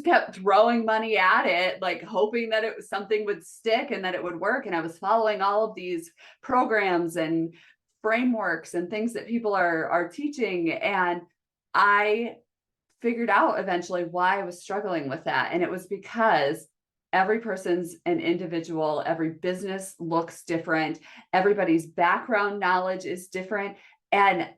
kept throwing money at it, like hoping that something would stick and that it would work. And I was following all of these programs and frameworks and things that people are teaching. And I figured out eventually why I was struggling with that. And it was because every person's an individual, every business looks different, everybody's background knowledge is different. And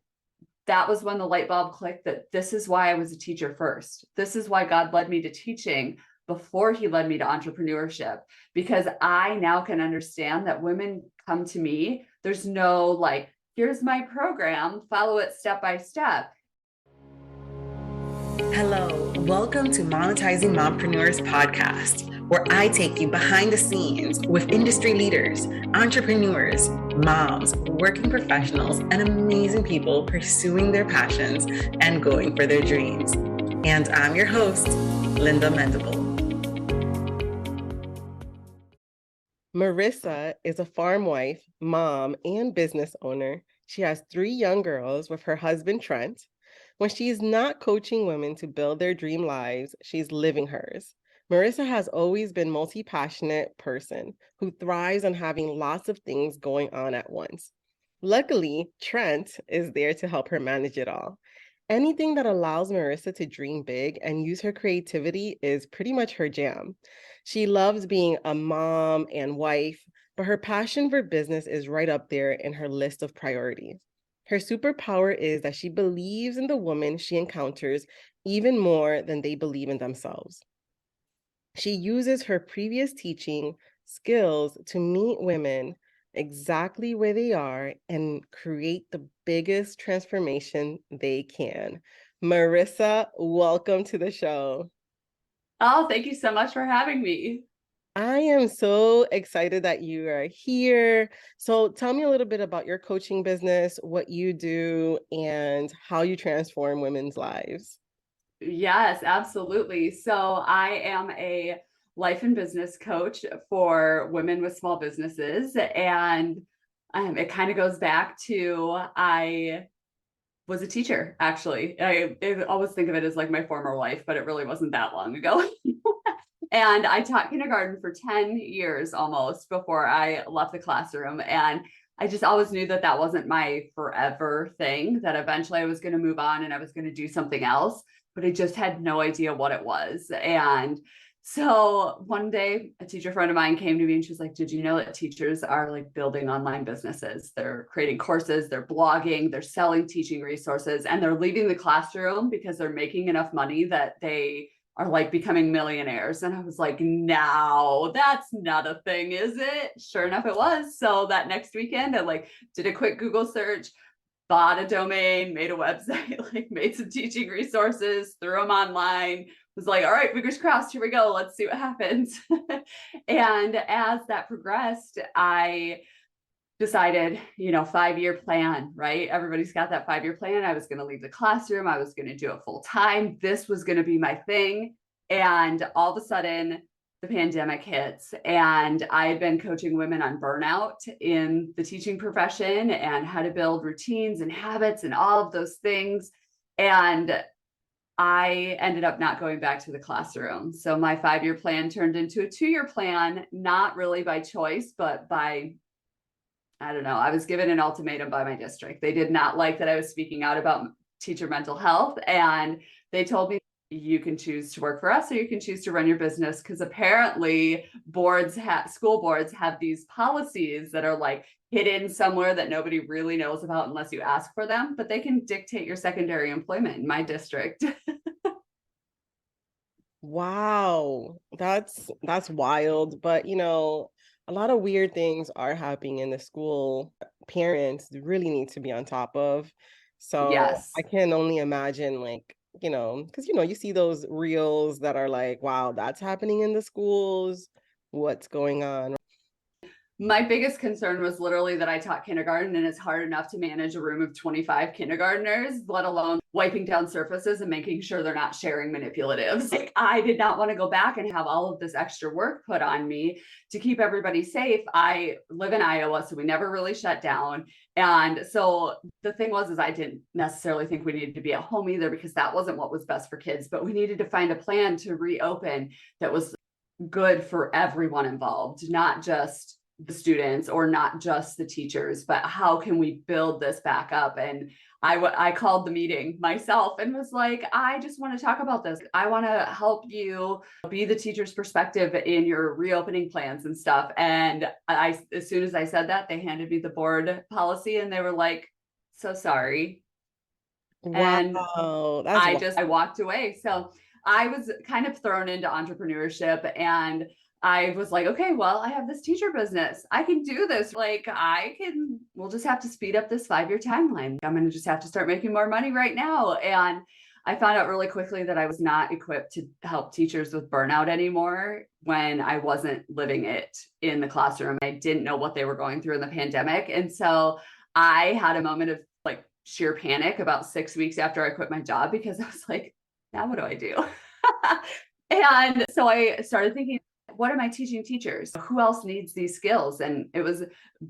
that was when the light bulb clicked that this is why I was a teacher first. This is why God led me to teaching before he led me to entrepreneurship, because I now can understand that women come to me. There's no like, here's my program, follow it step by step. Hello, welcome to Monetizing Mompreneurs Podcast, where I take you behind the scenes with industry leaders, entrepreneurs, moms, working professionals, and amazing people pursuing their passions and going for their dreams. And I'm your host, Linda Mendable. Marissa is a farm wife, mom, and business owner. She has 3 young girls with her husband, Trent. When she's not coaching women to build their dream lives, she's living hers. Marissa has always been a multi-passionate person who thrives on having lots of things going on at once. Luckily, Trent is there to help her manage it all. Anything that allows Marissa to dream big and use her creativity is pretty much her jam. She loves being a mom and wife, but her passion for business is right up there in her list of priorities. Her superpower is that she believes in the woman she encounters even more than they believe in themselves. She uses her previous teaching skills to meet women exactly where they are and create the biggest transformation they can. Marissa, welcome to the show. Oh, thank you so much for having me. I am so excited that you are here. So tell me a little bit about your coaching business, what you do, and how you transform women's lives. Yes, absolutely. So I am a life and business coach for women with small businesses. And it kind of goes back to I was a teacher, actually. I always think of it as like my former life, but it really wasn't that long ago. And I taught kindergarten for 10 years almost before I left the classroom. And I just always knew that that wasn't my forever thing, that eventually I was going to move on and I was going to do something else, but I just had no idea what it was. And so one day a teacher friend of mine came to me and she was like, did you know that teachers are like building online businesses? They're creating courses, they're blogging, they're selling teaching resources, and they're leaving the classroom because they're making enough money that they are like becoming millionaires. And I was like, no, that's not a thing, is it? Sure enough, it was. So that next weekend, I like did a quick Google search, bought a domain, made a website, like made some teaching resources, threw them online, was like, all right, fingers crossed, here we go. Let's see what happens. And as that progressed, I decided, 5-year plan, right? Everybody's got that 5-year plan. I was going to leave the classroom. I was going to do it full time. This was going to be my thing. And all of a sudden, the pandemic hits. And I had been coaching women on burnout in the teaching profession and how to build routines and habits and all of those things. And I ended up not going back to the classroom. So my 5-year plan turned into a 2-year plan, not really by choice, but by I don't know. I was given an ultimatum by my district. They did not like that I was speaking out about teacher mental health. And they told me, you can choose to work for us or you can choose to run your business. Because apparently school boards have these policies that are like hidden somewhere that nobody really knows about unless you ask for them. But they can dictate your secondary employment in my district. Wow, that's wild. But a lot of weird things are happening in the school. Parents really need to be on top of. So Yes. I can only imagine because you see those reels that are like, wow, that's happening in the schools. What's going on? My biggest concern was literally that I taught kindergarten, and it's hard enough to manage a room of 25 kindergartners, let alone wiping down surfaces and making sure they're not sharing manipulatives. Like, I did not want to go back and have all of this extra work put on me to keep everybody safe. I live in Iowa, so we never really shut down. And so the thing was, is I didn't necessarily think we needed to be at home either, because that wasn't what was best for kids, but we needed to find a plan to reopen that was good for everyone involved, not just the students or not just the teachers, but how can we build this back up? And I called the meeting myself and was like, I just want to talk about this. I want to help you be the teacher's perspective in your reopening plans and stuff. And as soon as I said that, they handed me the board policy and they were like, so sorry. And Wow, I walked away. So I was kind of thrown into entrepreneurship, and I was like, okay, well, I have this teacher business. I can do this. Like, we'll just have to speed up this 5-year timeline. I'm going to just have to start making more money right now. And I found out really quickly that I was not equipped to help teachers with burnout anymore when I wasn't living it in the classroom. I didn't know what they were going through in the pandemic. And so I had a moment of like sheer panic about 6 weeks after I quit my job, because I was like, now what do I do? And so I started thinking, what am I teaching teachers? Who else needs these skills? And it was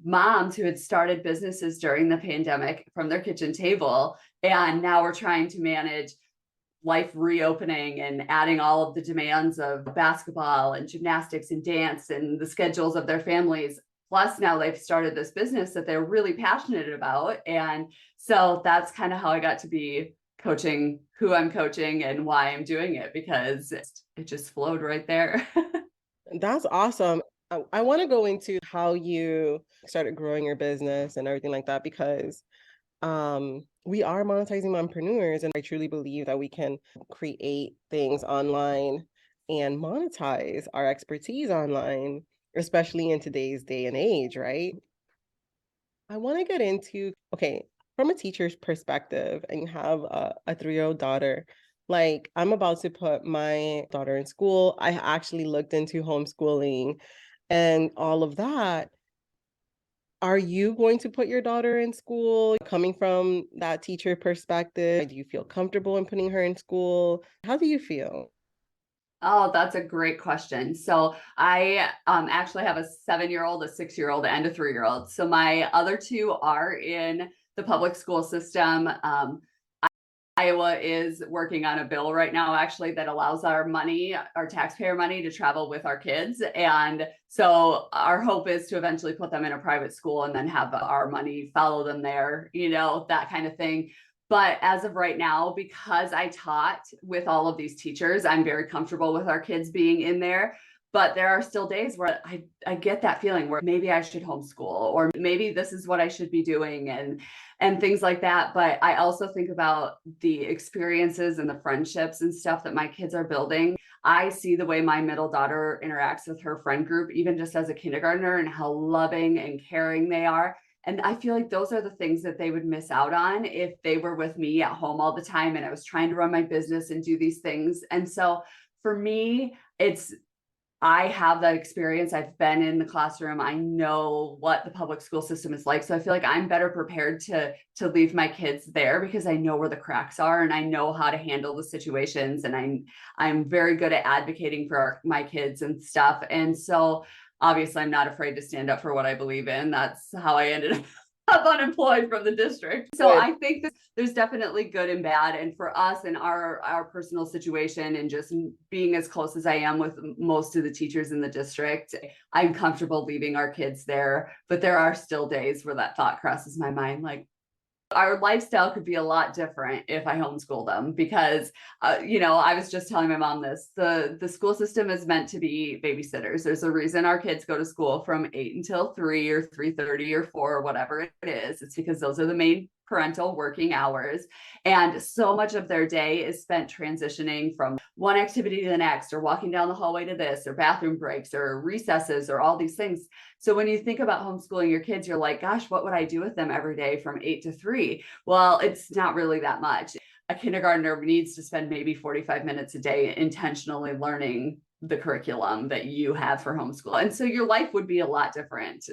moms who had started businesses during the pandemic from their kitchen table. And now we're trying to manage life reopening and adding all of the demands of basketball and gymnastics and dance and the schedules of their families. Plus now they've started this business that they're really passionate about. And so that's kind of how I got to be coaching who I'm coaching and why I'm doing it, because it just flowed right there. That's awesome. I want to go into how you started growing your business and everything like that, because we are monetizing mompreneurs, and I truly believe that we can create things online and monetize our expertise online, especially in today's day and age, right? I want to get into, okay, from a teacher's perspective, and you have a 3-year-old daughter. Like, I'm about to put my daughter in school. I actually looked into homeschooling and all of that. Are you going to put your daughter in school? Coming from that teacher perspective, do you feel comfortable in putting her in school? How do you feel? Oh, that's a great question. So I actually have a 7-year-old, a 6-year-old, and a 3-year-old. So my other two are in the public school system. Iowa is working on a bill right now, actually, that allows our money, our taxpayer money, to travel with our kids. And so our hope is to eventually put them in a private school and then have our money follow them there, that kind of thing. But as of right now, because I taught with all of these teachers, I'm very comfortable with our kids being in there. But there are still days where I get that feeling where maybe I should homeschool, or maybe this is what I should be doing, and things like that. But I also think about the experiences and the friendships and stuff that my kids are building. I see the way my middle daughter interacts with her friend group, even just as a kindergartner, and how loving and caring they are. And I feel like those are the things that they would miss out on if they were with me at home all the time and I was trying to run my business and do these things. And so for me, I have that experience. I've been in the classroom. I know what the public school system is like. So I feel like I'm better prepared to leave my kids there, because I know where the cracks are and I know how to handle the situations. And I'm very good at advocating for my kids and stuff. And so obviously I'm not afraid to stand up for what I believe in. That's how I ended up unemployed from the district. So I think that there's definitely good and bad. And for us in our personal situation, and just being as close as I am with most of the teachers in the district, I'm comfortable leaving our kids there. But there are still days where that thought crosses my mind, like, our lifestyle could be a lot different if I homeschool them, because, I was just telling my mom this, the school system is meant to be babysitters. There's a reason our kids go to school from 8 until 3 or 3:30 or 4, or whatever it is. It's because those are the main parental working hours. And so much of their day is spent transitioning from one activity to the next, or walking down the hallway to this, or bathroom breaks, or recesses, or all these things. So when you think about homeschooling your kids, you're like, gosh, what would I do with them every day from 8 to 3? Well, it's not really that much. A kindergartner needs to spend maybe 45 minutes a day intentionally learning the curriculum that you have for homeschool. And so your life would be a lot different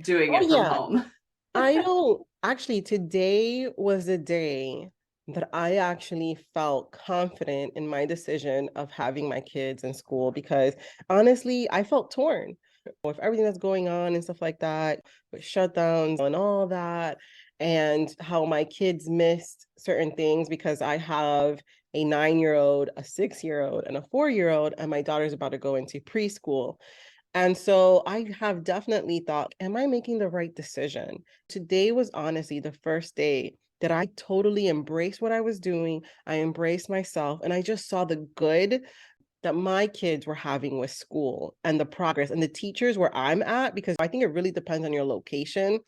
doing Oh it from yeah. home. I don't actually, today was the day that I actually felt confident in my decision of having my kids in school, because honestly, I felt torn with everything that's going on and stuff like that, with shutdowns and all that, and how my kids missed certain things because I have a 9-year-old, a 6-year-old, and a 4-year-old, and my daughter's about to go into preschool. And so I have definitely thought, am I making the right decision? Today was honestly the first day that I totally embraced what I was doing. I embraced myself, and I just saw the good that my kids were having with school and the progress and the teachers where I'm at, because I think it really depends on your location.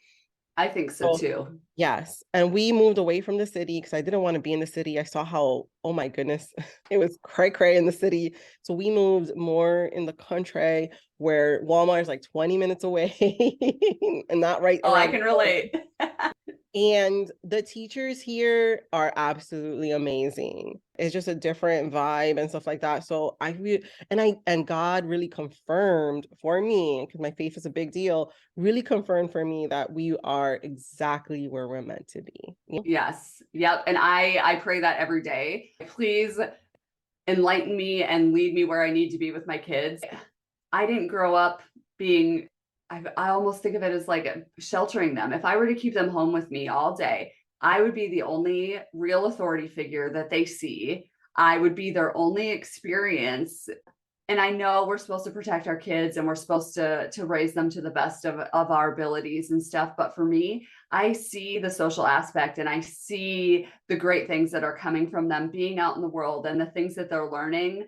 I think so So, too. yes. And we moved away from the city because I didn't want to be in the city. I saw how, oh my goodness, it was cray cray in the city. So we moved more in the country where Walmart is like 20 minutes away and not right Oh, I around can the corner. relate. And the teachers here are absolutely amazing. It's just a different vibe and stuff like that. So and God really confirmed for me, because my faith is a big deal, really confirmed for me that we are exactly where we're meant to be. Yes. Yep. And I pray that every day. Please enlighten me and lead me where I need to be with my kids. I didn't grow up being, I almost think of it as like sheltering them. If I were to keep them home with me all day, I would be the only real authority figure that they see. I would be their only experience. And I know we're supposed to protect our kids and we're supposed to raise them to the best of our abilities and stuff. But for me, I see the social aspect and I see the great things that are coming from them being out in the world and the things that they're learning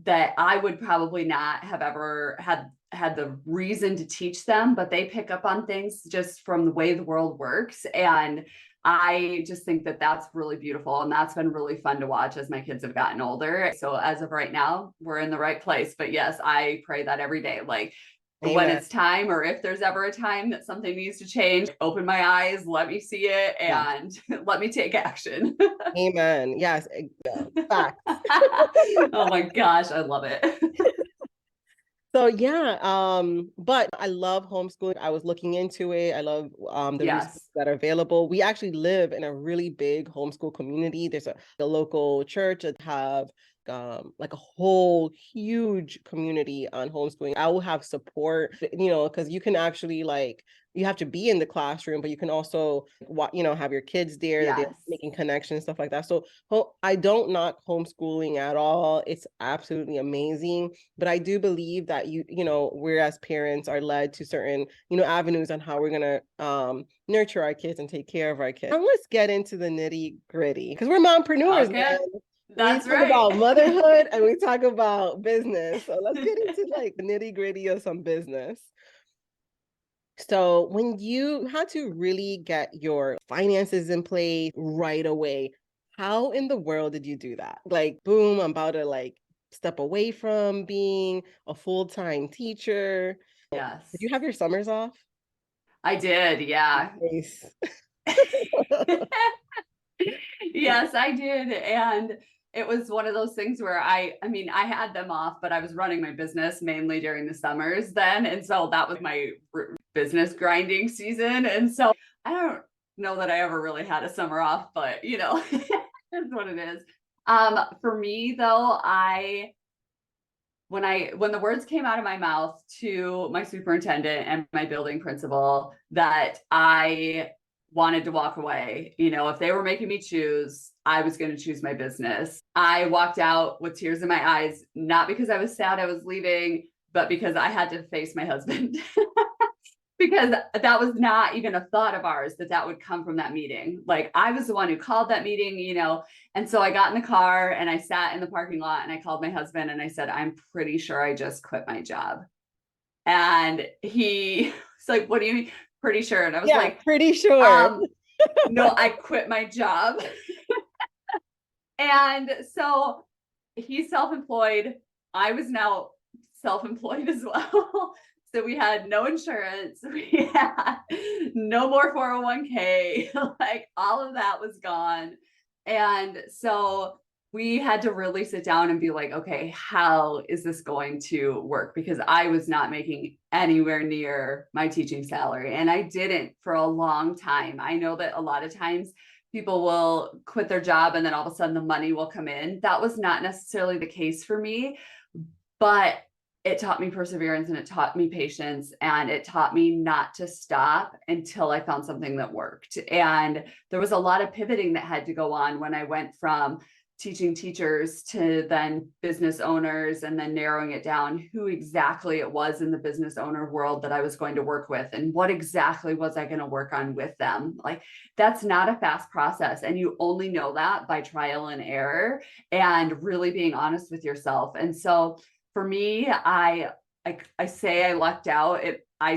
that I would probably not have ever had the reason to teach them, but they pick up on things just from the way the world works. And I just think that that's really beautiful. And that's been really fun to watch as my kids have gotten older. So as of right now, we're in the right place. But yes, I pray that every day, like when Amen. it's time, or if there's ever a time that something needs to change, open my eyes, let me see it, and let me take action. Amen. Yes. Facts. Oh my gosh, I love it. So yeah, but I love homeschooling. I was looking into it. I love the resources Yes. that are available. We actually live in a really big homeschool community. There's a local church that have like a whole huge community on homeschooling. I will have support, because you can actually you have to be in the classroom, but you can also have your kids there that they're Yes. making connections, stuff like that. So I don't knock homeschooling at all. It's absolutely amazing. But I do believe that we're as parents are led to certain, avenues on how we're gonna nurture our kids and take care of our kids. Now let's get into the nitty gritty, because we're mompreneurs, Okay. man. That's we talk right. about motherhood and we talk about business. So let's get into like the nitty gritty of some business. So when you had to really get your finances in place right away, how in the world did you do that? Like, boom, I'm about to step away from being a full-time teacher. Yes. Did you have your summers off? I did. Yeah. Nice. Yes, I did. And it was one of those things where I mean, I had them off, but I was running my business mainly during the summers then. And so that was my business grinding season. And so I don't know that I ever really had a summer off, but it's what it is. For me though, when the words came out of my mouth to my superintendent and my building principal that I wanted to walk away, if they were making me choose, I was going to choose my business. I walked out with tears in my eyes, not because I was sad I was leaving, but because I had to face my husband. Because that was not even a thought of ours that would come from that meeting. Like I was the one who called that meeting, and so I got in the car and I sat in the parking lot and I called my husband and I said, I'm pretty sure I just quit my job. And he was like, what do you mean? Pretty sure. And I was like, pretty sure. No, I quit my job. And so he's self-employed. I was now self-employed as well. So we had no insurance. We had no more 401k. Like all of that was gone. And so we had to really sit down and be like, okay, how is this going to work? Because I was not making anywhere near my teaching salary. And I didn't for a long time. I know that a lot of times people will quit their job and then all of a sudden the money will come in. That was not necessarily the case for me, but it taught me perseverance and it taught me patience and it taught me not to stop until I found something that worked. And there was a lot of pivoting that had to go on when I went from teaching teachers to then business owners, and then narrowing it down who exactly it was in the business owner world that I was going to work with and what exactly was I going to work on with them. Like, that's not a fast process. And you only know that by trial and error and really being honest with yourself. And so for me, I say I lucked out. I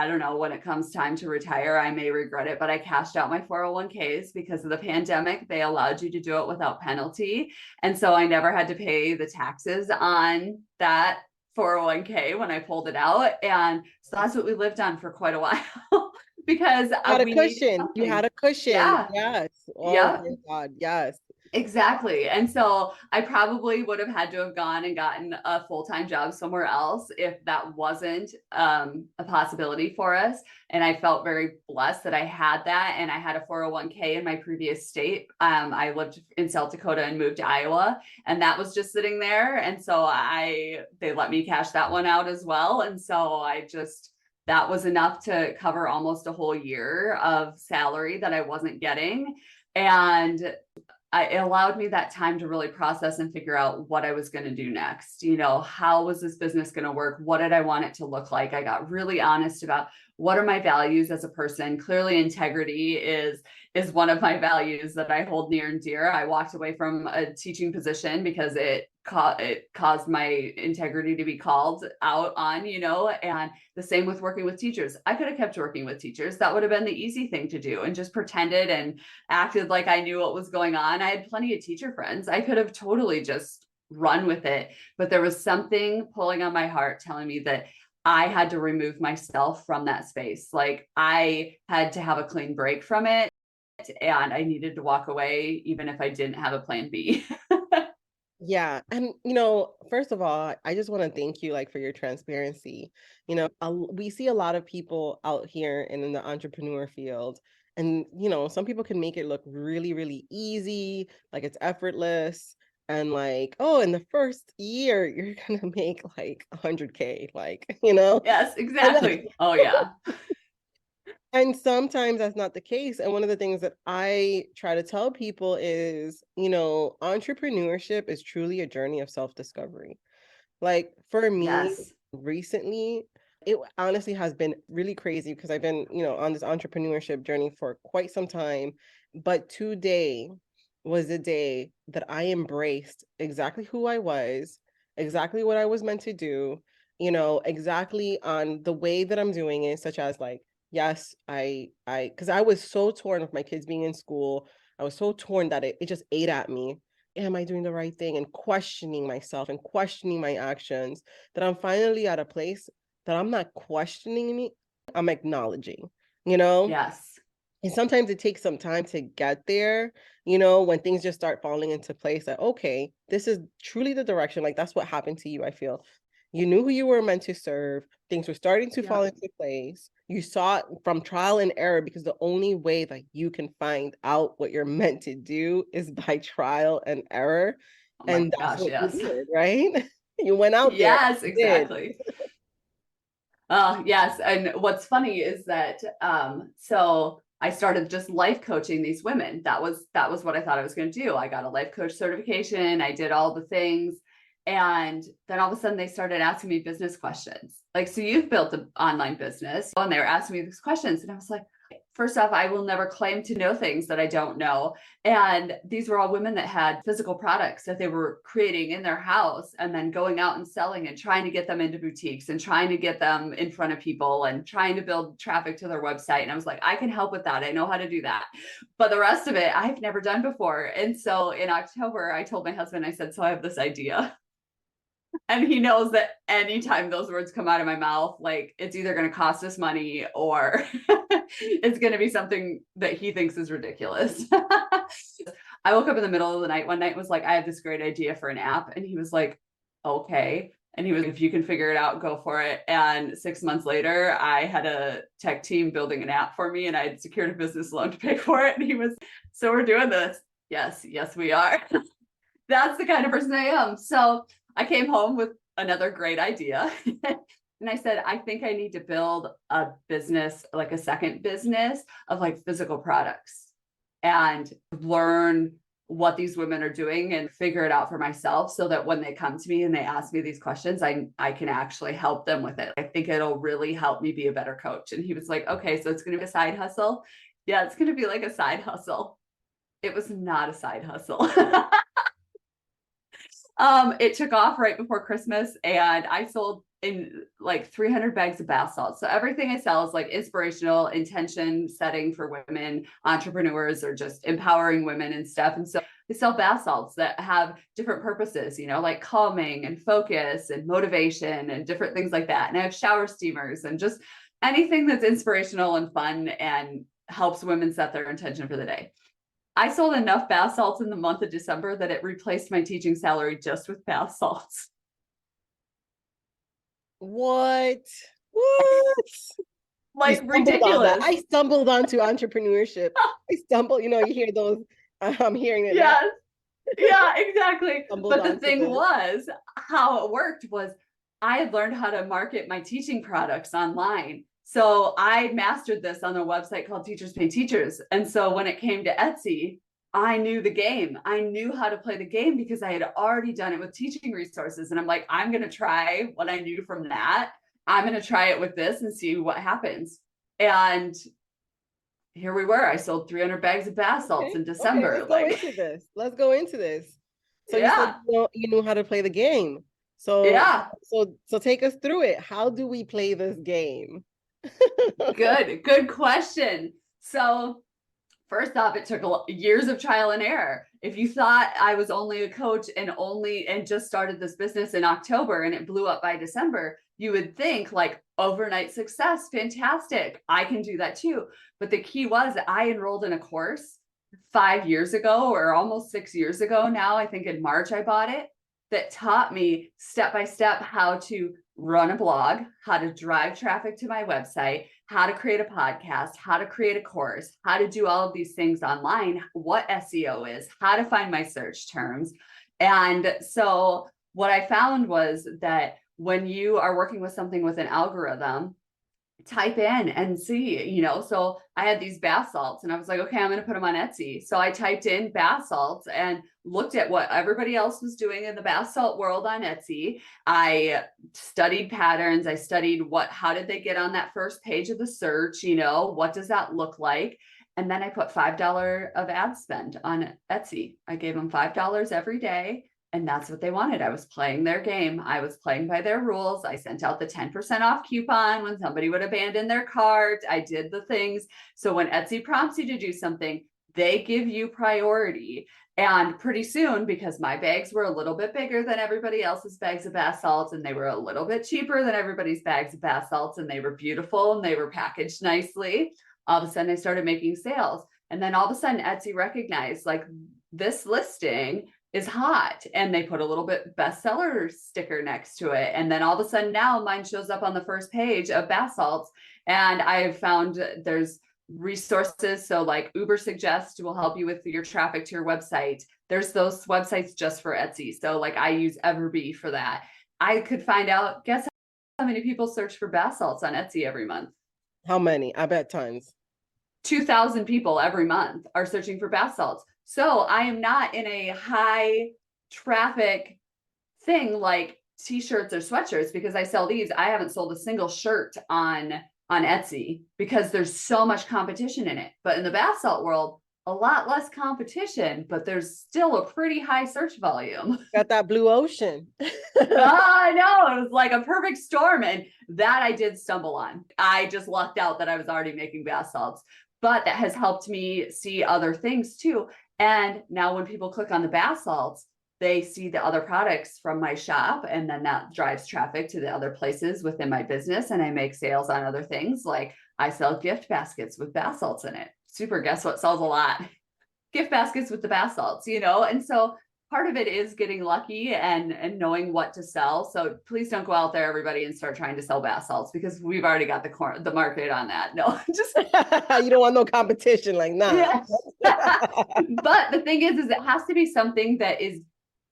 don't know, when it comes time to retire, I may regret it, but I cashed out my 401ks because of the pandemic. They allowed you to do it without penalty. And so I never had to pay the taxes on that 401k when I pulled it out. And so that's what we lived on for quite a while because had a cushion. You had a cushion. Yeah. Yes. Oh yeah. my God. Yes. Exactly. And so I probably would have had to have gone and gotten a full-time job somewhere else if that wasn't a possibility for us. And I felt very blessed that I had that. And I had a 401k in my previous state. I lived in South Dakota and moved to Iowa, and that was just sitting there. And so they let me cash that one out as well. And so that was enough to cover almost a whole year of salary that I wasn't getting. And it allowed me that time to really process and figure out what I was going to do next. How was this business going to work? What did I want it to look like? I got really honest about what are my values as a person. Clearly, integrity is one of my values that I hold near and dear. I walked away from a teaching position because it caused my integrity to be called out on, and the same with working with teachers. I could have kept working with teachers. That would have been the easy thing to do and just pretended and acted like I knew what was going on. I had plenty of teacher friends. I could have totally just run with it, but there was something pulling on my heart telling me that I had to remove myself from that space. Like, I had to have a clean break from it, and I needed to walk away even if I didn't have a plan B. Yeah. And, first of all, I just want to thank you for your transparency. We see a lot of people out here in the entrepreneur field, and, some people can make it look really, really easy, like it's effortless. And in the first year, you're going to make 100K, Yes, exactly. Oh yeah. And sometimes that's not the case. And one of the things that I try to tell people is, entrepreneurship is truly a journey of self-discovery. For me, Yes. recently, it honestly has been really crazy because I've been, on this entrepreneurship journey for quite some time. But today was the day that I embraced exactly who I was, exactly what I was meant to do, exactly on the way that I'm doing it, such as yes, because I was so torn with my kids being in school. I was so torn that it just ate at me. Am I doing the right thing? And questioning myself and questioning my actions, that I'm finally at a place that I'm not questioning me, I'm acknowledging, Yes. And sometimes it takes some time to get there, when things just start falling into place that, okay, this is truly the direction. That's what happened to you, I feel. You knew who you were meant to serve. Things were starting to fall into place. You saw it from trial and error, because the only way that you can find out what you're meant to do is by trial and error. Oh my And that's gosh, what yes. you did, right? You went out there. Yes, exactly. Yes. And what's funny is that, so I started just life coaching these women. That was what I thought I was going to do. I got a life coach certification. I did all the things. And then all of a sudden they started asking me business questions. So you've built an online business, and they were asking me these questions. And I was like, first off, I will never claim to know things that I don't know. And these were all women that had physical products that they were creating in their house and then going out and selling and trying to get them into boutiques and trying to get them in front of people and trying to build traffic to their website. And I was like, I can help with that. I know how to do that. But the rest of it, I've never done before. And so in October, I told my husband, I said, so I have this idea. And he knows that anytime those words come out of my mouth, it's either going to cost us money or it's going to be something that he thinks is ridiculous. I woke up in the middle of the night one night and was like, I have this great idea for an app. And he was like, okay. And he was, if you can figure it out, go for it. And 6 months later, I had a tech team building an app for me and I had secured a business loan to pay for it. And he was, so we're doing this. Yes, we are. That's the kind of person I am. So I came home with another great idea. And I said, I think I need to build a business, like a second business of like physical products and learn what these women are doing and figure it out for myself so that when they come to me and they ask me these questions, I can actually help them with it. I think it'll really help me be a better coach. And he was like, okay, so it's going to be a side hustle. Yeah, it's going to be like a side hustle. It was not a side hustle. It took off right before Christmas and I sold in like 300 bags of bath salts. So everything I sell is like inspirational, intention setting for women, entrepreneurs, or just empowering women and stuff. And so I sell bath salts that have different purposes, you know, like calming and focus and motivation and different things like that. And I have shower steamers and just anything that's inspirational and fun and helps women set their intention for the day. I sold enough bath salts in the month of December that it replaced my teaching salary just with bath salts. What? Like ridiculous. I stumbled onto entrepreneurship. You hear those, I'm hearing it. Yes. Yeah, exactly. But the thing was, how it worked was I had learned how to market my teaching products online. So I mastered this on a website called Teachers Pay Teachers. And so when it came to Etsy, I knew the game. I knew how to play the game because I had already done it with teaching resources. And I'm like, I'm going to try what I knew from that. I'm going to try it with this and see what happens. And here we were. I sold 300 bags of bath salts in December. Let's go into this. So yeah, you knew how to play the game. So yeah. So take us through it. How do we play this game? Good question. So first off, it took years of trial and error. If you thought I was only a coach and just started this business in October and it blew up by December, you would think like overnight success, fantastic. I can do that too. But the key was I enrolled in a course 5 years ago or almost 6 years ago now. I think in March I bought it, that taught me step by step how to run a blog, how to drive traffic to my website, how to create a podcast, how to create a course, how to do all of these things online, what SEO is, how to find my search terms. And so what I found was that when you are working with something with an algorithm, type in and see, so I had these bath salts and I was like, okay, I'm going to put them on Etsy. So I typed in bath salts and looked at what everybody else was doing in the bath salt world on Etsy. I studied patterns. I studied how did they get on that first page of the search? What does that look like? And then I put $5 of ad spend on Etsy. I gave them $5 every day. And that's what they wanted. I was playing their game. I was playing by their rules. I sent out the 10% off coupon when somebody would abandon their cart. I did the things. So when Etsy prompts you to do something, they give you priority. And pretty soon, because my bags were a little bit bigger than everybody else's bags of bath salts, and they were a little bit cheaper than everybody's bags of bath salts, and they were beautiful and they were packaged nicely, all of a sudden I started making sales. And then all of a sudden Etsy recognized like this listing is hot, and they put a little bit bestseller sticker next to it. And then all of a sudden now mine shows up on the first page of bath salts. And I've found there's resources. So like Uber Suggest will help you with your traffic to your website. There's those websites just for Etsy. So like I use Everbee for that. I could find out, guess how many people search for bath salts on Etsy every month? How many? I bet tons. 2,000 people every month are searching for bath salts. So I am not in a high traffic thing like t-shirts or sweatshirts because I sell these. I haven't sold a single shirt on Etsy because there's so much competition in it. But in the bath salt world, a lot less competition, but there's still a pretty high search volume. Got that blue ocean. I know, it was like a perfect storm. And that I did stumble on. I just lucked out that I was already making bath salts, but that has helped me see other things too. And now when people click on the bath salts, they see the other products from my shop, and then that drives traffic to the other places within my business. And I make sales on other things. Like I sell gift baskets with bath salts in it. Super, guess what sells a lot? gift baskets with the bath salts, and so part of it is getting lucky and knowing what to sell. So please don't go out there, everybody, and start trying to sell bath salts, because we've already got the market on that. No, just You don't want no competition, like, nah. yeah. But the thing is it has to be something that is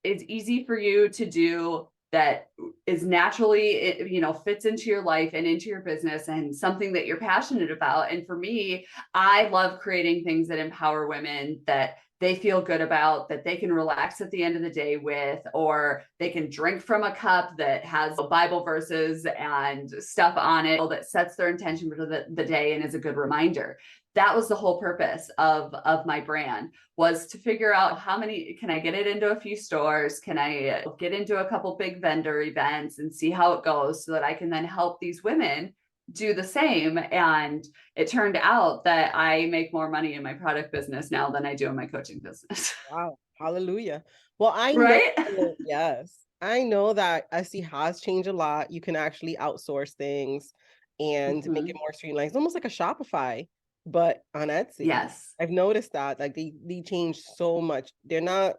easy for you to do, that is naturally, fits into your life and into your business, and something that you're passionate about. And for me, I love creating things that empower women, that they feel good about, that they can relax at the end of the day with, or they can drink from a cup that has Bible verses and stuff on it that sets their intention for the day and is a good reminder. That was the whole purpose of my brand, was to figure out how many, can I get it into a few stores? Can I get into a couple big vendor events and see how it goes, so that I can then help these women do the same. And it turned out that I make more money in my product business now than I do in my coaching business. Wow. Hallelujah. Well, I right? know, yes, I know that Etsy has changed a lot. You can actually outsource things and make it more streamlined. It's almost like a Shopify, but on Etsy. Yes. I've noticed that, like, they changed so much. They're not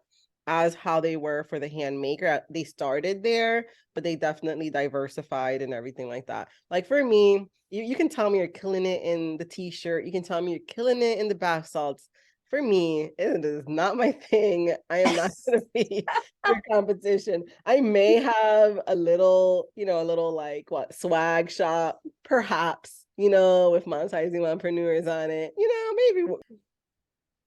as how they were for the handmaker. They started there, but they definitely diversified and everything like that. Like for me, you can tell me you're killing it in the t-shirt. You can tell me you're killing it in the bath salts. For me, it is not my thing. I am not going to be your competition. I may have a little like swag shop, perhaps, with Monetizing Mompreneurs on it. Maybe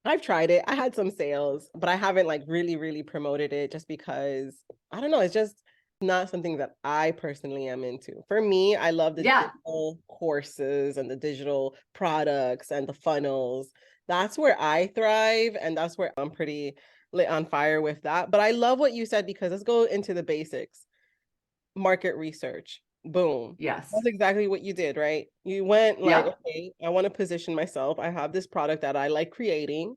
I've tried it. I had some sales, but I haven't like really promoted it, just because I don't know. It's just not something that I personally am into. For me, I love the digital courses and the digital products and the funnels. That's where I thrive, and that's where I'm pretty lit on fire with that. But I love what you said, because let's go into the basics. Market research. Boom. Yes. That's exactly what you did, right? You went like, okay, I want to position myself. I have this product that I like creating,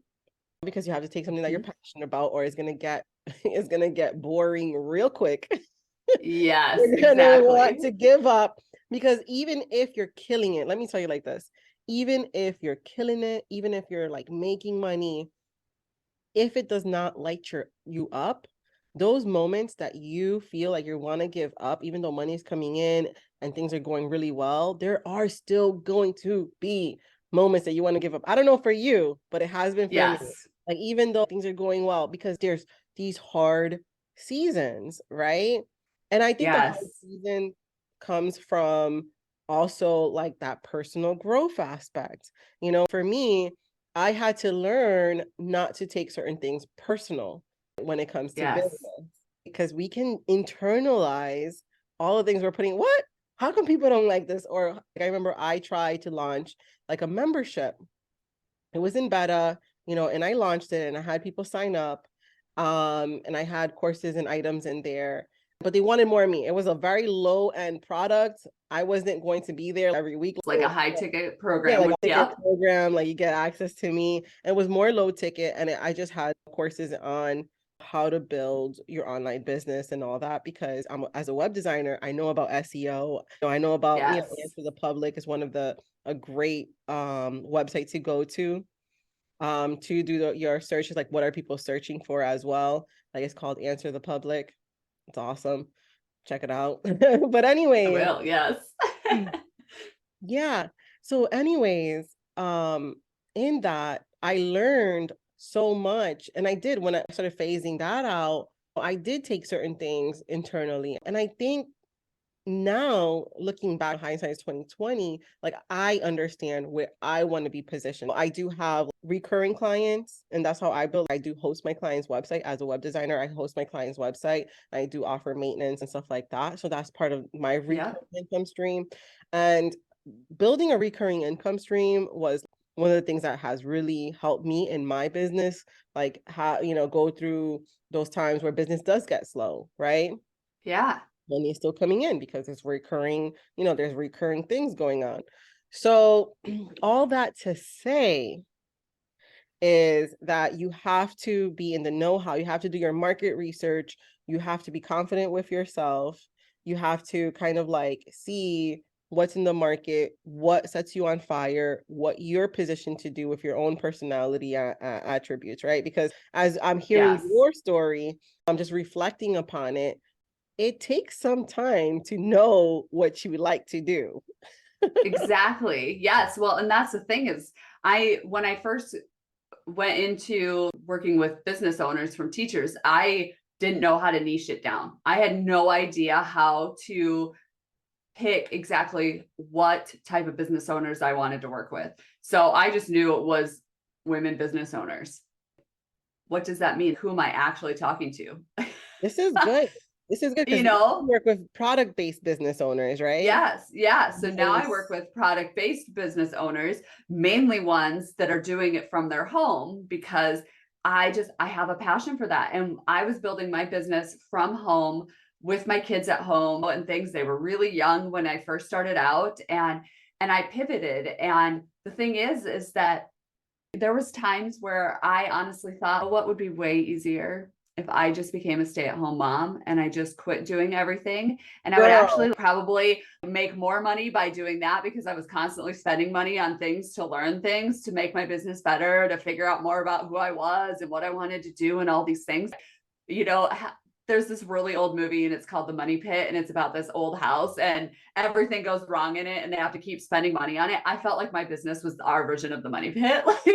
because you have to take something that you're passionate about, or it's gonna get boring real quick. Yes, You're gonna want exactly. to give up, because even if you're killing it, let me tell you like this, even if you're killing it, even if you're like making money, if it does not light you up, those moments that you feel like you want to give up, even though money is coming in and things are going really well, there are still going to be moments that you want to give up. I don't know for you, but it has been for me. Like, even though things are going well, because there's these hard seasons, right? And I think the hard season comes from also like that personal growth aspect. For me, I had to learn not to take certain things personal when it comes to business, because we can internalize all the things we're putting. What? How come people don't like this? Or like, I remember I tried to launch like a membership. It was in beta, and I launched it and I had people sign up. And I had courses and items in there, but they wanted more of me. It was a very low end product. I wasn't going to be there every week. Like a high ticket program. Yeah, like a ticket program, like you get access to me. It was more low ticket, and I just had courses on how to build your online business and all that, because as a web designer, I know about SEO. I know about Answer the Public is one of a great website to go to do your searches, like what are people searching for as well. Like, it's called Answer the Public. It's awesome. Check it out. But anyway, I will, yes. Yeah. So anyways, in that I learned so much, and I did, when I started phasing that out, I did take certain things internally. And I think now, looking back, hindsight is 2020, like, I understand where I want to be positioned. I do have recurring clients, and that's how I build. I do host my client's website as a web designer. I host my client's website. I do offer maintenance and stuff like that. So that's part of my recurring income stream. And building a recurring income stream was one of the things that has really helped me in my business, like how, go through those times where business does get slow, right? Yeah. Money is still coming in because it's recurring, there's recurring things going on. So all that to say is that you have to be in the know-how. You have to do your market research. You have to be confident with yourself. You have to kind of like see what's in the market, what sets you on fire, what you're positioned to do with your own personality attributes, right? Because as I'm hearing Yes. your story, I'm just reflecting upon it. It takes some time to know what you would like to do. Exactly. Yes. Well, and that's the thing is when I first went into working with business owners from teachers, I didn't know how to niche it down. I had no idea how to pick exactly what type of business owners I wanted to work with. So I just knew it was women business owners. What does that mean? Who am I actually talking to? This is good. This is good because You you know, work with product-based business owners, right? yes, yeah. So now I work Yes. with product-based business owners, mainly ones that are doing it from their home because I have a passion for that. And I was building my business from home with my kids at home and things. They were really young when I first started out and I pivoted. And the thing is that there was times where I honestly thought, what would be way easier if I just became a stay-at-home mom and I just quit doing everything. And I would Girl, actually probably make more money by doing that because I was constantly spending money on things to learn things, to make my business better, to figure out more about who I was and what I wanted to do and all these things. You know, there's this really old movie and it's called The Money Pit, and it's about this old house and everything goes wrong in it and they have to keep spending money on it. I felt like my business was our version of The Money Pit. Like,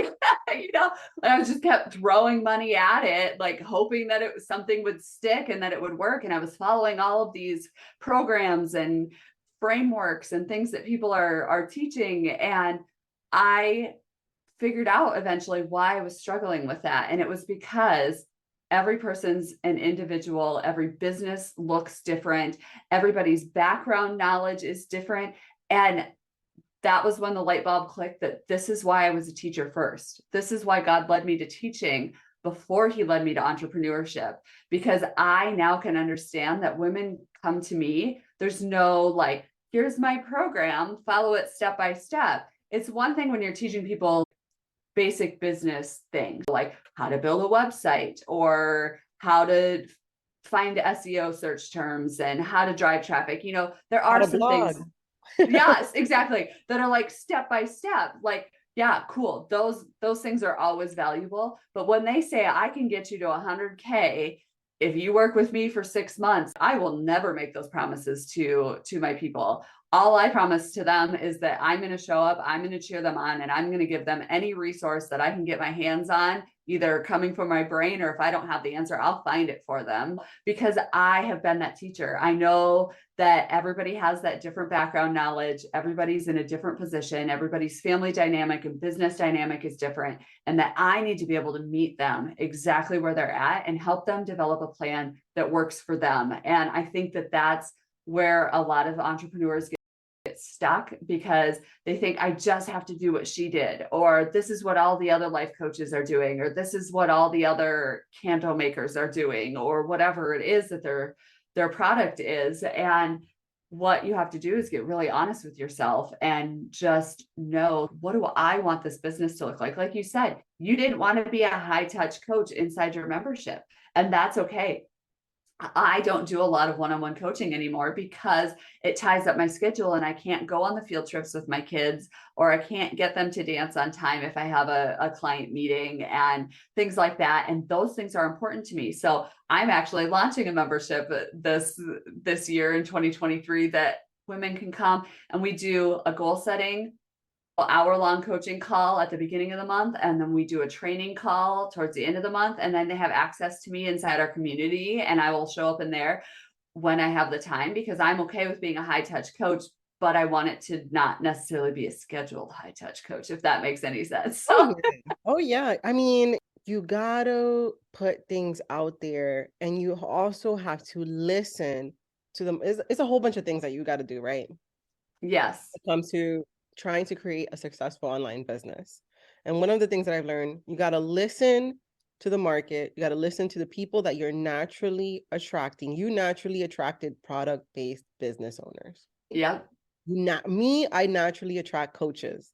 you know, I was just kept throwing money at it, like hoping that something would stick and that it would work. And I was following all of these programs and frameworks and things that people are teaching. And I figured out eventually why I was struggling with that. And it was because every person's an individual, every business looks different, everybody's background knowledge is different. And that was when the light bulb clicked that this is why I was a teacher first. This is why God led me to teaching before he led me to entrepreneurship, because I now can understand that women come to me. There's no like, here's my program, follow it step by step. It's one thing when you're teaching people basic business things like how to build a website or how to find SEO search terms and how to drive traffic. You know, there how are to some blog. things, yes, exactly, that are like step by step. Like, yeah, cool. Those things are always valuable. But when they say I can get you to 100K if you work with me for 6 months, I will never make those promises to my people. All I promise to them is that I'm going to show up, I'm going to cheer them on, and I'm going to give them any resource that I can get my hands on, either coming from my brain, or if I don't have the answer, I'll find it for them because I have been that teacher. I know that everybody has that different background knowledge. Everybody's in a different position. Everybody's family dynamic and business dynamic is different. And that I need to be able to meet them exactly where they're at and help them develop a plan that works for them. And I think that that's where a lot of entrepreneurs get stuck because they think I just have to do what she did, or this is what all the other life coaches are doing, or this is what all the other candle makers are doing, or whatever it is that their product is. And what you have to do is get really honest with yourself and just know, what do I want this business to look like? Like you said, you didn't want to be a high touch coach inside your membership, and that's okay. I don't do a lot of one-on-one coaching anymore because it ties up my schedule and I can't go on the field trips with my kids, or I can't get them to dance on time if I have a client meeting and things like that. And those things are important to me. So I'm actually launching a membership this year in 2023 that women can come, and we do a goal setting hour-long coaching call at the beginning of the month, and then we do a training call towards the end of the month, and then they have access to me inside our community, and I will show up in there when I have the time, because I'm okay with being a high-touch coach, but I want it to not necessarily be a scheduled high-touch coach, if that makes any sense. Oh So yeah. Oh yeah. I mean, you gotta put things out there, and you also have to listen to them. It's a whole bunch of things that you got to do, right? yes, It comes to trying to create a successful online business. And one of the things that I've learned, you got to listen to the market. You got to listen to the people that you're naturally attracting. You naturally attracted product-based business owners. yep, Not me, I naturally attract coaches.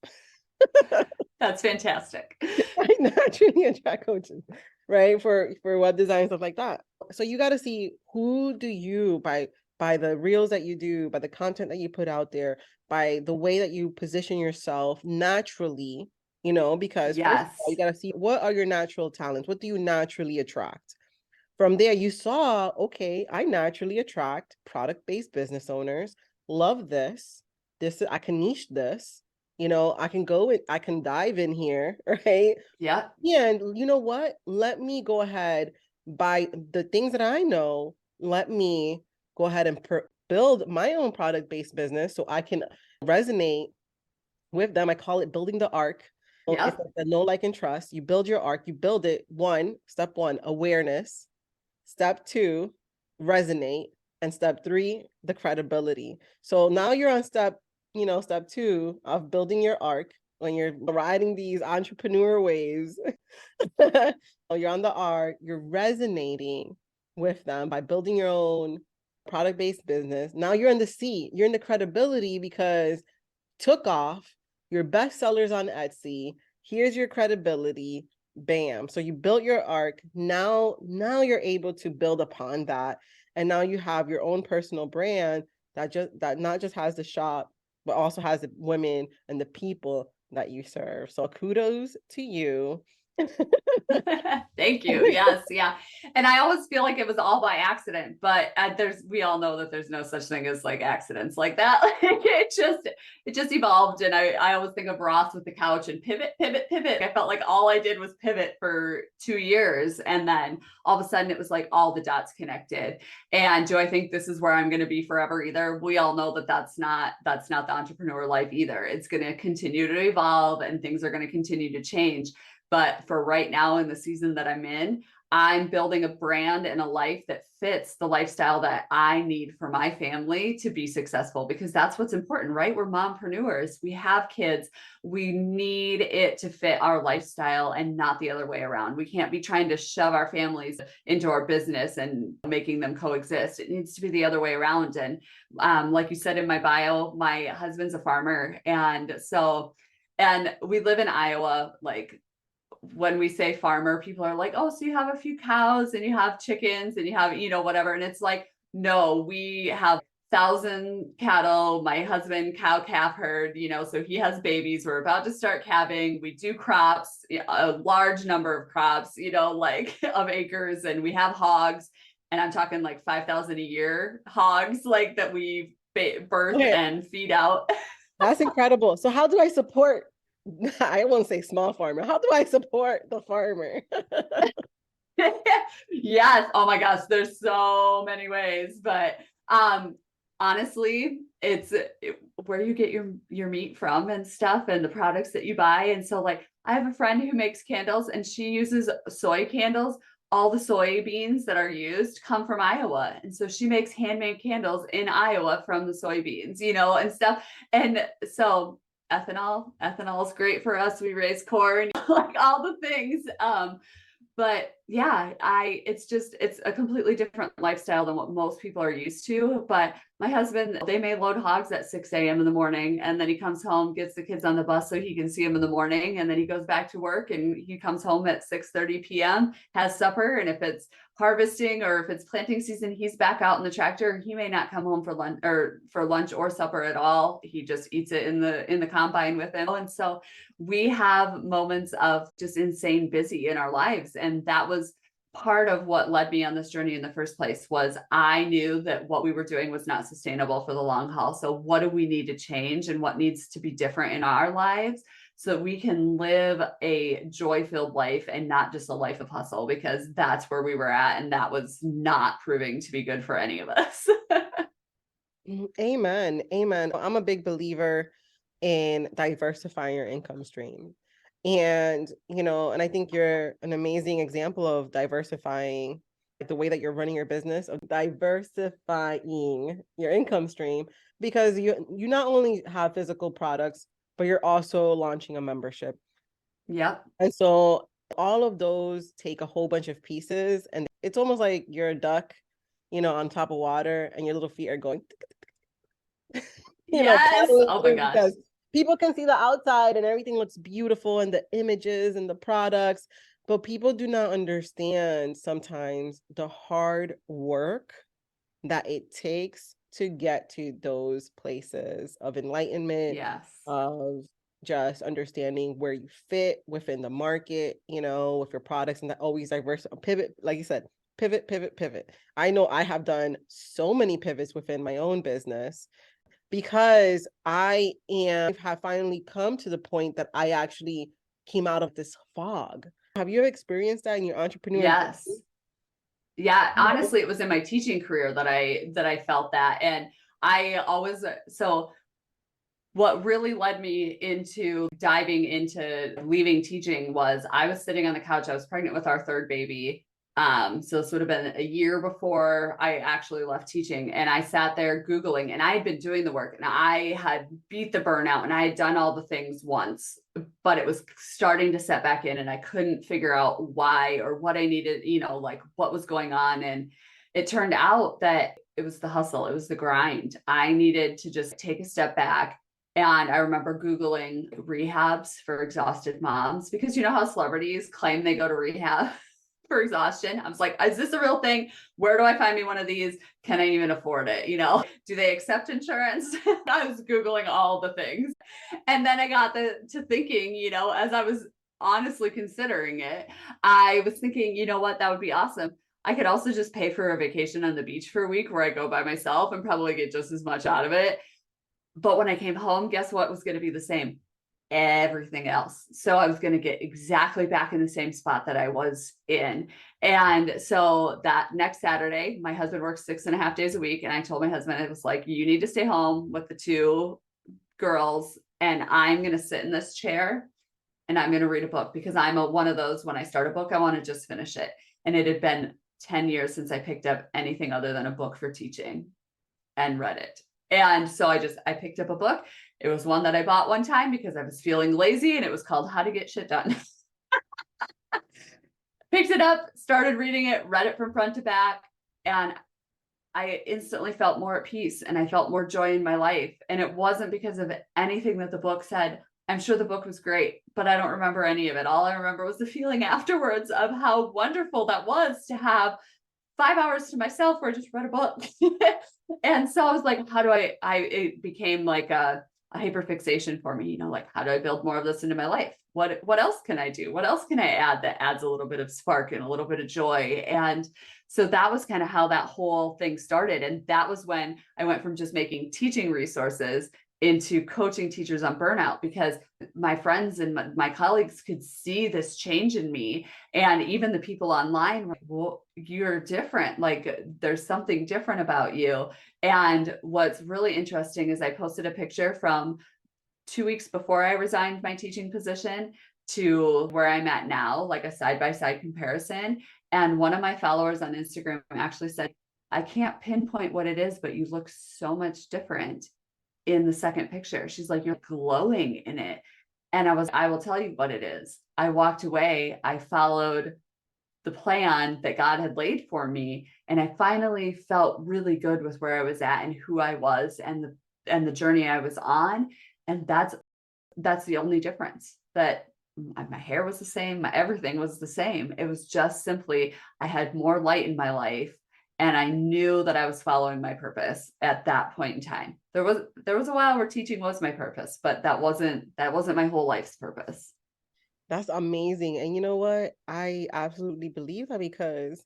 that's fantastic. I naturally attract coaches, right? For web design, stuff like that. So you got to see, who do you, by by the reels that you do, by the content that you put out there, by the way that you position yourself naturally, because first of all, you Yes. got to see what are your natural talents? What do you naturally attract? From there, you saw, okay, I naturally attract product-based business owners. Love this. I can niche this. I can I can dive in here, right? Yeah. And you know what? Let me go ahead by the things that I know. Let me go ahead and build my own product-based business so I can resonate with them. I call it building the arc. It's Yep. like the know, like, and trust. You build your arc. You build it. Step one, awareness. Step two, resonate. And step three, the credibility. So now you're on step two of building your arc when you're riding these entrepreneur waves. You're on the arc, you're resonating with them by building your own product-based business. Now you're in the seat, you're in the credibility because took off, your best sellers on Etsy, here's your credibility, bam. So you built your arc. Now you're able to build upon that. And now you have your own personal brand that not just has the shop, but also has the women and the people that you serve. So kudos to you. Thank you. Yes. Yeah. And I always feel like it was all by accident, but we all know that there's no such thing as like accidents like that. It just evolved. And I always think of Ross with the couch and pivot, pivot, pivot. I felt like all I did was pivot for 2 years. And then all of a sudden it was like all the dots connected. And do I think this is where I'm going to be forever either? We all know that that's not the entrepreneur life either. It's going to continue to evolve and things are going to continue to change. But for right now in the season that I'm in, I'm building a brand and a life that fits the lifestyle that I need for my family to be successful, because that's what's important, right? We're mompreneurs. We have kids. We need it to fit our lifestyle and not the other way around. We can't be trying to shove our families into our business and making them coexist. It needs to be the other way around. And like you said in my bio, my husband's a farmer. And we live in Iowa. Like, when we say farmer, people are like, oh, so you have a few cows and you have chickens and you have, whatever. And it's like, no, we have 1,000 cattle. My husband cow calf herd, so he has babies. We're about to start calving. We do crops, a large number of crops, like of acres, and we have hogs. And I'm talking like 5,000 a year hogs, like that we birth and feed out. That's incredible. So how do I support I won't say small farmer. How do I support the farmer? Yes. Oh my gosh. There's so many ways, but honestly, it's where you get your meat from and stuff and the products that you buy. And so like I have a friend who makes candles and she uses soy candles. All the soybeans that are used come from Iowa. And so she makes handmade candles in Iowa from the soybeans, and stuff. And so ethanol is great for us. We raise corn, like all the things. But yeah, it's a completely different lifestyle than what most people are used to. But my husband, they may load hogs at 6 a.m. in the morning, and then he comes home, gets the kids on the bus so he can see them in the morning, and then he goes back to work and he comes home at 6:30 p.m., has supper, and if it's harvesting or if it's planting season, he's back out in the tractor. He may not come home for lunch or supper at all. He just eats it in the combine with him. And so we have moments of just insane busy in our lives, and that was part of what led me on this journey in the first place. Was I knew that what we were doing was not sustainable for the long haul. So what do we need to change and what needs to be different in our lives so that we can live a joy-filled life and not just a life of hustle, because that's where we were at and that was not proving to be good for any of us. Amen. I'm a big believer in diversifying your income stream. And, and I think you're an amazing example of diversifying the way that you're running your business, of diversifying your income stream, because you not only have physical products, but you're also launching a membership. Yep. And so all of those take a whole bunch of pieces, and it's almost like you're a duck, on top of water, and your little feet are going, Yes. Oh my gosh. because people can see the outside and everything looks beautiful and the images and the products, but people do not understand sometimes the hard work that it takes to get to those places of enlightenment, Yes. of just understanding where you fit within the market, with your products, and that always diverse pivot, like you said, pivot, pivot, pivot. I know I have done so many pivots within my own business because have finally come to the point that I actually came out of this fog. Have you ever experienced that in your entrepreneur journey? Yes. Yeah, honestly, it was in my teaching career that I felt that. And I always, so what really led me into diving into leaving teaching was I was sitting on the couch. I was pregnant with our third baby. So this would have been a year before I actually left teaching. And I sat there Googling, and I had been doing the work, and I had beat the burnout, and I had done all the things once, but it was starting to set back in, and I couldn't figure out why or what I needed, like what was going on. And it turned out that it was the hustle. It was the grind. I needed to just take a step back. And I remember Googling rehabs for exhausted moms, because you know how celebrities claim they go to rehab for exhaustion. I was like, is this a real thing? Where do I find me one of these? Can I even afford it? Do they accept insurance? I was Googling all the things. And then I got to thinking, as I was honestly considering it, I was thinking, you know what, that would be awesome. I could also just pay for a vacation on the beach for a week where I go by myself and probably get just as much out of it. But when I came home, guess what was going to be the same? Everything else. So I was going to get exactly back in the same spot that I was in. And so that next Saturday, my husband works 6.5 days a week. And I told my husband, I was like, you need to stay home with the two girls, and I'm going to sit in this chair and I'm going to read a book, because I'm one of those, when I start a book, I want to just finish it. And it had been 10 years since I picked up anything other than a book for teaching and read it. And so I picked up a book. It was one that I bought one time because I was feeling lazy, and it was called How to Get Shit Done. Picked it up, started reading it, read it from front to back, and I instantly felt more at peace, and I felt more joy in my life. And it wasn't because of anything that the book said. I'm sure the book was great, but I don't remember any of it. All I remember was the feeling afterwards of how wonderful that was to have 5 hours to myself where I just read a book. And so I was like, how do it became like a hyperfixation for me, like, how do I build more of this into my life? What else can I do? What else can I add that adds a little bit of spark and a little bit of joy? And so that was kind of how that whole thing started. And that was when I went from just making teaching resources into coaching teachers on burnout, because my friends and my colleagues could see this change in me. And even the people online were like, well, you're different. Like, there's something different about you. And what's really interesting is I posted a picture from 2 weeks before I resigned my teaching position to where I'm at now, like a side-by-side comparison. And one of my followers on Instagram actually said, I can't pinpoint what it is, but you look so much different in the second picture. She's like, you're glowing in it. And I will tell you what it is. I walked away, I followed the plan that God had laid for me, and I finally felt really good with where I was at and who I was and the journey I was on. And that's the only difference. That my hair was the same, my everything was the same. It was just simply I had more light in my life, and I knew that I was following my purpose at that point in time. There was a while where teaching was my purpose, but that wasn't my whole life's purpose. That's amazing. And you know what? I absolutely believe that, because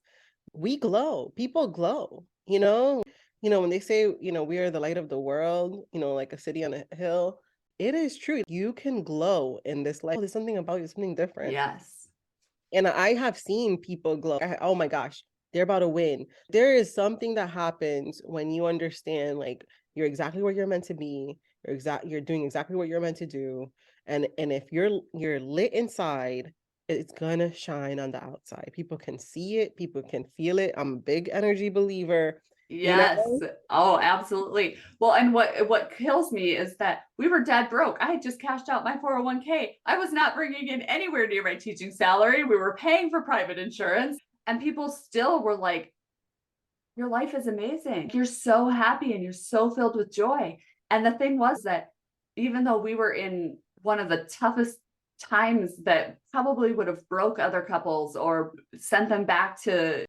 we glow. People glow, when they say, we are the light of the world, like a city on a hill, it is true. You can glow in this life. There's something about you, something different. Yes. And I have seen people glow. Oh my gosh, they're about to win. There is something that happens when you understand, like, you're exactly where you're meant to be. You're doing exactly what you're meant to do. And if you're lit inside, it's gonna shine on the outside. People can see it, people can feel it. I'm a big energy believer. Yes. Oh, absolutely. Well, and what kills me is that we were dead broke. I had just cashed out my 401k. I was not bringing in anywhere near my teaching salary. We were paying for private insurance, and people still were like, your life is amazing. You're so happy and you're so filled with joy. And the thing was that even though we were in one of the toughest times that probably would have broke other couples or sent them back to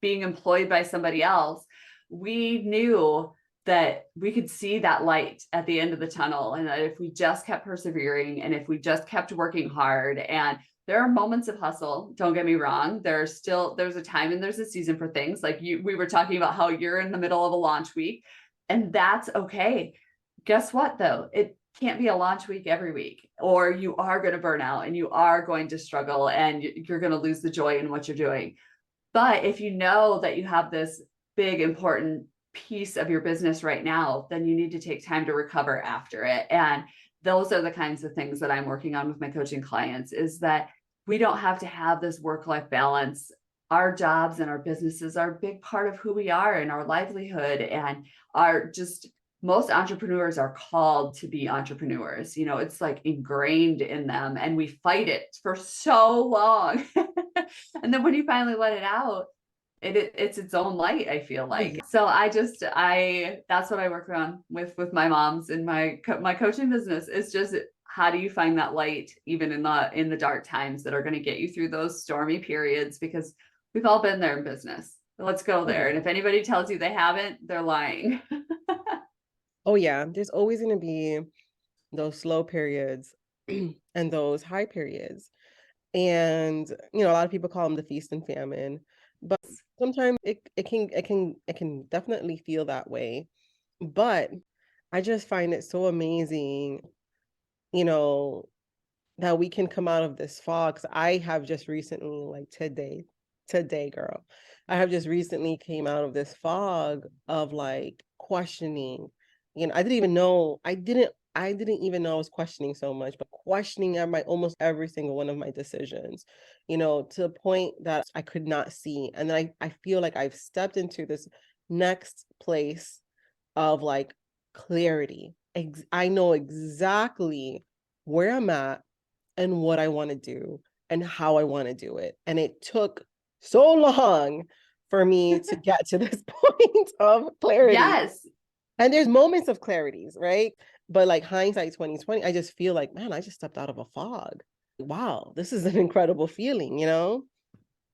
being employed by somebody else, we knew that we could see that light at the end of the tunnel. And that if we just kept persevering and if we just kept working hard, and there are moments of hustle, don't get me wrong. There's a time and there's a season for things like we were talking about how you're in the middle of a launch week, and that's okay. Guess what though? It can't be a launch week every week, or you are going to burn out and you are going to struggle and you're going to lose the joy in what you're doing. But if you know that you have this big, important piece of your business right now, then you need to take time to recover after it. And those are the kinds of things that I'm working on with my coaching clients, is that we don't have to have this work-life balance. Our jobs and our businesses are a big part of who we are and our livelihood, and are just, most entrepreneurs are called to be entrepreneurs. It's like ingrained in them, and we fight it for so long. And then when you finally let it out, it's its own light, I feel like. So that's what I work on with my moms in my coaching business. It's just, how do you find that light even in the dark times that are going to get you through those stormy periods? Because we've all been there in business. Let's go there. And if anybody tells you they haven't, they're lying. Oh yeah, there's always going to be those slow periods and those high periods. And a lot of people call them the feast and famine, but sometimes it can definitely feel that way. But I just find it so amazing, that we can come out of this fog. 'Cause I have just recently, like today, girl, I have just recently came out of this fog of like questioning. I didn't even know I was questioning so much, but questioning at my almost every single one of my decisions, to the point that I could not see. And then I feel like I've stepped into this next place of like clarity. I know exactly where I'm at and what I want to do and how I want to do it. And it took so long for me to get to this point of clarity. Yes. And there's moments of clarities, right? But like hindsight 2020, I just feel like, man, I just stepped out of a fog. Wow, this is an incredible feeling,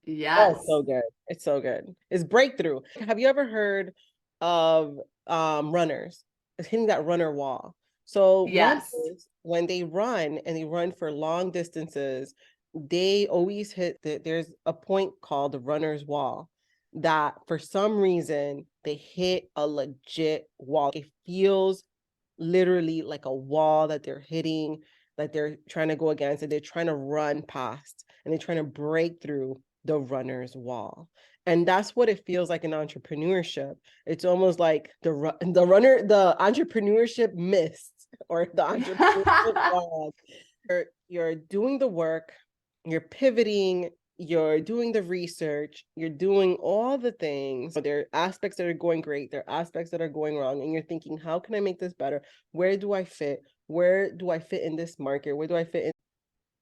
Yes. Oh, so good. It's so good. It's breakthrough. Have you ever heard of runners? It's hitting that runner wall. So Yes. runners, when they run and they run for long distances, they always there's a point called the runner's wall that for some reason they hit a legit wall. It feels literally like a wall that they're hitting, that they're trying to go against, and they're trying to run past, and they're trying to break through the runner's wall. And that's what it feels like in entrepreneurship. It's almost like the entrepreneurship mist, or the entrepreneurship wall. You're doing the work, you're pivoting, you're doing the research, you're doing all the things. But there are aspects that are going great, there are aspects that are going wrong, and you're thinking, how can I make this better? Where do I fit? Where do I fit in this market? Where do I fit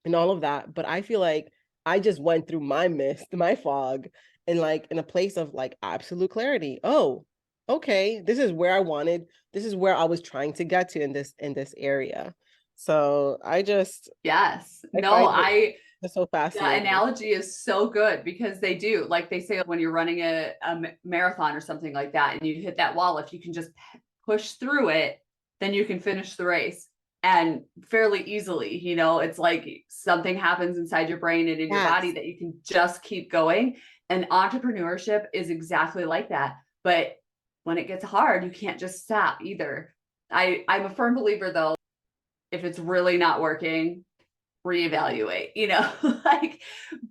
in all of that? But I feel like I just went through my mist, my fog, and like in a place of like absolute clarity. Oh, okay, this is where I was trying to get to in this area. So Yes. it's so fascinating. That analogy is so good, because they do, like they say, when you're running a marathon or something like that, and you hit that wall, if you can just push through it, then you can finish the race, and fairly easily. It's like something happens inside your brain and in your body that you can just keep going. And entrepreneurship is exactly like that. But when it gets hard, you can't just stop either. I'm a firm believer, though, if it's really not working, reevaluate,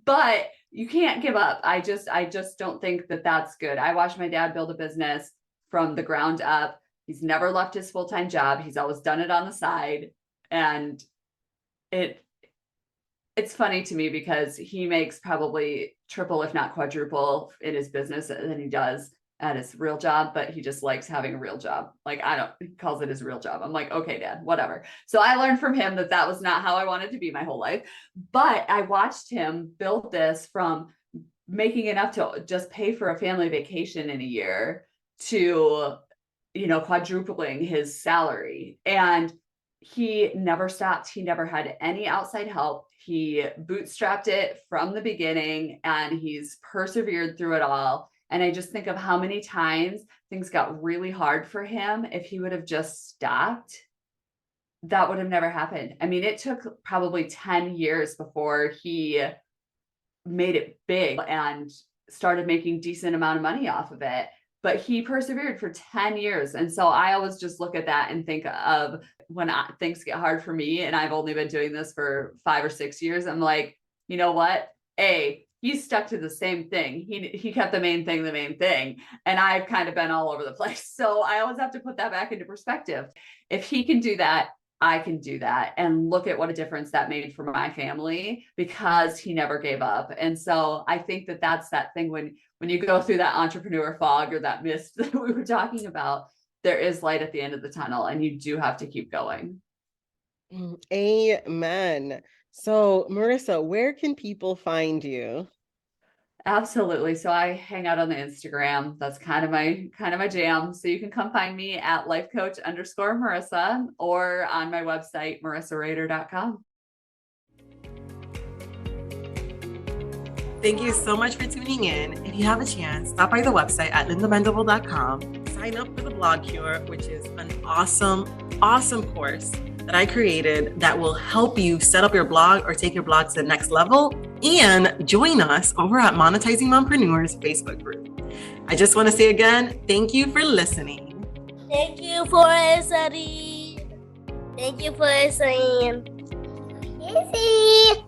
but you can't give up. I just don't think that that's good. I watched my dad build a business from the ground up. He's never left his full-time job. He's always done it on the side. And it's funny to me because he makes probably triple, if not quadruple, in his business than he does at his real job, but he just likes having a real job. Like, he calls it his real job. I'm like, okay, Dad, whatever. So I learned from him that was not how I wanted to be my whole life. But I watched him build this from making enough to just pay for a family vacation in a year to, quadrupling his salary. And he never stopped. He never had any outside help. He bootstrapped it from the beginning, and he's persevered through it all. And I just think of how many times things got really hard for him. If he would have just stopped, that would have never happened. I mean, it took probably 10 years before he made it big and started making decent amount of money off of it. But he persevered for 10 years. And so I always just look at that and think of when things get hard for me, and I've only been doing this for 5 or 6 years, I'm like, you know what? He's stuck to the same thing. He kept the main thing. And I've kind of been all over the place. So I always have to put that back into perspective. If he can do that, I can do that. And look at what a difference that made for my family, because he never gave up. And so I think that that's that thing when you go through that entrepreneur fog or that mist that we were talking about, there is light at the end of the tunnel, and you do have to keep going. Amen. So Marissa, where can people find you? Absolutely. So I hang out on the Instagram. That's kind of my jam. So you can come find me at lifecoach_Marissa or on my website, marissarehder.com. Thank you so much for tuning in. If you have a chance, stop by the website at lindamendable.com. Sign up for the Blog Cure, which is an awesome course that I created that will help you set up your blog or take your blog to the next level. And join us over at Monetizing Mompreneurs Facebook group. I just want to say again, thank you for listening. Thank you for listening. Thank you for listening. Easy.